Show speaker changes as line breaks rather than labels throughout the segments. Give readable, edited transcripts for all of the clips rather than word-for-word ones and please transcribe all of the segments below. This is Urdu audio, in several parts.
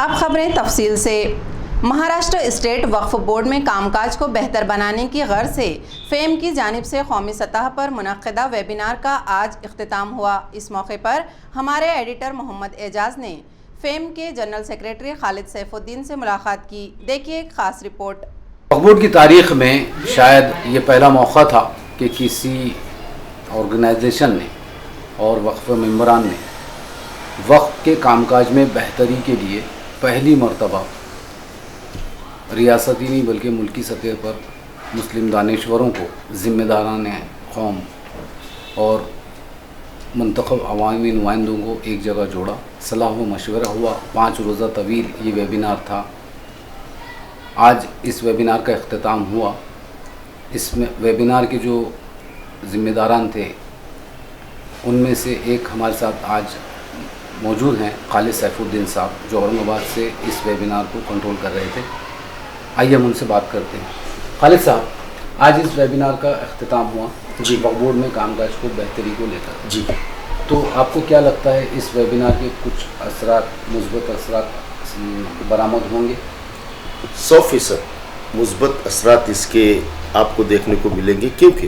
اب خبریں تفصیل سے۔ مہاراشٹر اسٹیٹ وقف بورڈ میں کام کاج کو بہتر بنانے کی غرض سے فیم کی جانب سے قومی سطح پر منعقدہ ویبینار کا آج اختتام ہوا۔ اس موقع پر ہمارے ایڈیٹر محمد اعجاز نے فیم کے جنرل سیکریٹری خالد سیف الدین سے ملاقات کی۔ دیکھیے ایک خاص رپورٹ۔
وقف بورڈ کی تاریخ میں شاید یہ پہلا موقع تھا کہ کسی آرگنائزیشن نے اور وقف ممبران نے وقف کے کام کاج میں بہتری کے لیے پہلی مرتبہ ریاستی نہیں بلکہ ملکی سطح پر مسلم دانشوروں کو، ذمہ داران قوم اور منتخب عوامی نمائندوں کو ایک جگہ جوڑا، صلاح و مشورہ ہوا۔ 5 روزہ طویل یہ ویبینار تھا۔ آج اس ویبینار کا اختتام ہوا۔ اس میں ویبینار کے جو ذمہ داران تھے ان میں سے ایک ہمارے ساتھ آج موجود ہیں، خالد سیف الدین صاحب، جو اورنگ آباد سے اس ویبینار کو کنٹرول کر رہے تھے۔ آئیے ہم ان سے بات کرتے ہیں۔ خالد صاحب، آج اس ویبینار کا اختتام ہوا
جی
وقف بورڈ میں کام کاج کو بہتری کو لے کر،
جی
تو آپ کو کیا لگتا ہے اس ویبینار کے کچھ اثرات، مثبت اثرات برآمد ہوں گے؟
100% مثبت اثرات اس کے آپ کو دیکھنے کو ملیں گے، کیونکہ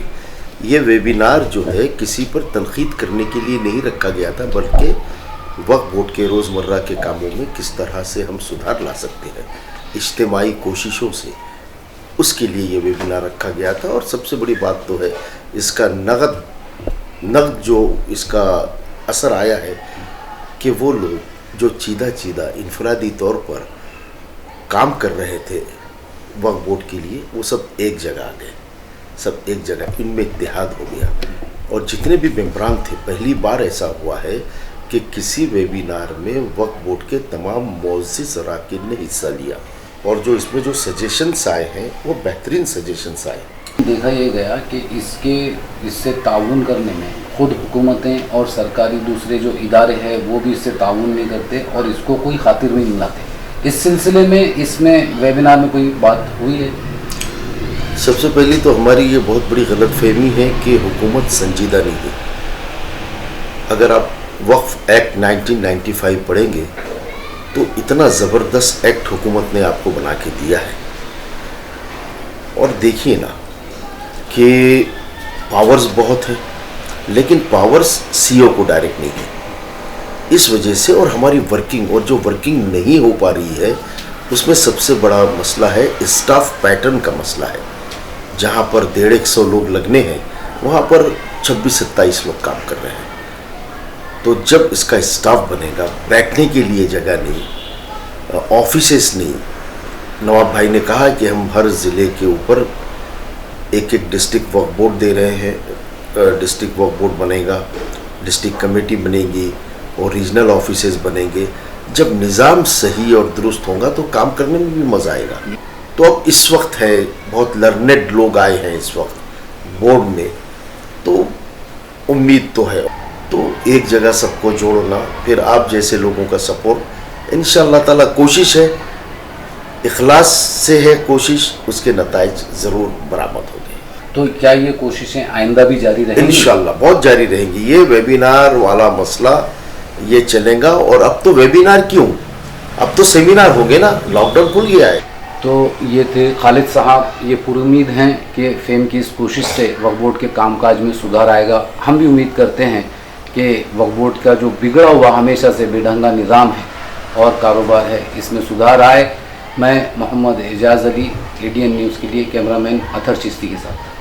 یہ ویبینار جو ہے کسی پر تنقید کرنے کے لیے نہیں رکھا گیا تھا، بلکہ وقف بورڈ کے روزمرہ کے کاموں میں کس طرح سے ہم سدھار لا سکتے ہیں اجتماعی کوششوں سے، اس کے لیے یہ ویبینار رکھا گیا تھا۔ اور سب سے بڑی بات تو ہے اس کا نقد جو اس کا اثر آیا ہے کہ وہ لوگ جو چیدہ انفرادی طور پر کام کر رہے تھے وقف بورڈ کے لیے، وہ سب ایک جگہ آ گئے، سب ایک جگہ، ان میں اتحاد ہو گیا۔ اور جتنے بھی ممبران تھے، پہلی بار ایسا ہوا ہے کہ کسی ویبینار میں وقف بورڈ کے تمام معزز اراکین نے حصہ لیا، اور جو اس میں جو سجیشنز آئے ہیں وہ بہترین سجیشنز آئے ہیں۔
دیکھا یہ گیا کہ اس سے تعاون کرنے میں خود حکومتیں اور سرکاری دوسرے جو ادارے ہیں وہ بھی اس سے تعاون نہیں کرتے اور اس کو کوئی خاطر نہیں ملاتے۔ اس سلسلے میں اس میں ویبینار میں کوئی بات ہوئی ہے؟
سب سے پہلی تو ہماری یہ بہت بڑی غلط فہمی ہے کہ حکومت سنجیدہ نہیں ہے۔ اگر آپ وقف ایکٹ 1995 پڑھیں گے تو اتنا زبردست ایکٹ حکومت نے آپ کو بنا کے دیا ہے، اور دیکھیے نا کہ پاورز بہت ہیں، لیکن پاورز سی او کو ڈائریکٹ نہیں ہے۔ اس وجہ سے اور ہماری ورکنگ، اور جو ورکنگ نہیں ہو پا رہی ہے اس میں سب سے بڑا مسئلہ ہے اسٹاف پیٹرن کا مسئلہ ہے۔ جہاں پر 150 لوگ لگنے ہیں وہاں پر 26-27 لوگ کام کر رہے ہیں۔ تو جب اس کا اسٹاف بنے گا، بیٹھنے کے لیے جگہ نہیں، آفیسز نہیں۔ نواب بھائی نے کہا کہ ہم ہر ضلع کے اوپر ایک ڈسٹرکٹ وقف بورڈ دے رہے ہیں، ڈسٹرکٹ وقف بورڈ بنے گا، ڈسٹرکٹ کمیٹی بنے گی اور ریجنل آفیسز بنیں گے۔ جب نظام صحیح اور درست ہوگا تو کام کرنے میں بھی مزہ آئے گا۔ تو اب اس وقت ہے، بہت لرنڈ لوگ آئے ہیں اس وقت بورڈ میں، تو امید تو ہے، تو ایک جگہ سب کو جوڑنا، پھر آپ جیسے لوگوں کا سپورٹ، انشاءاللہ تعالیٰ کوشش ہے، اخلاص سے ہے کوشش، اس کے نتائج ضرور برآمد ہوں گے۔
تو کیا یہ کوششیں آئندہ بھی جاری رہیں گی؟
انشاءاللہ بہت جاری رہیں گی۔ یہ ویبینار والا مسئلہ یہ چلے گا، اور اب تو ویبینار کیوں، اب تو سیمینار ہو گئے نا، لاک ڈاؤن کھل گیا ہے۔
تو یہ تھے خالد صاحب، یہ پر امید ہیں کہ فیم کی اس کوشش سے وقف بورڈ کے کام کاج میں سدھار آئے گا۔ ہم بھی امید کرتے ہیں کہ وقف بورڈ کا جو بگڑا ہوا ہمیشہ سے بے ڈھنگا نظام ہے اور کاروبار ہے، اس میں سدھار آئے۔ میں محمد اعجاز علی، ADN نیوز کے لیے کیمرہ مین اطہر چشتی کے ساتھ۔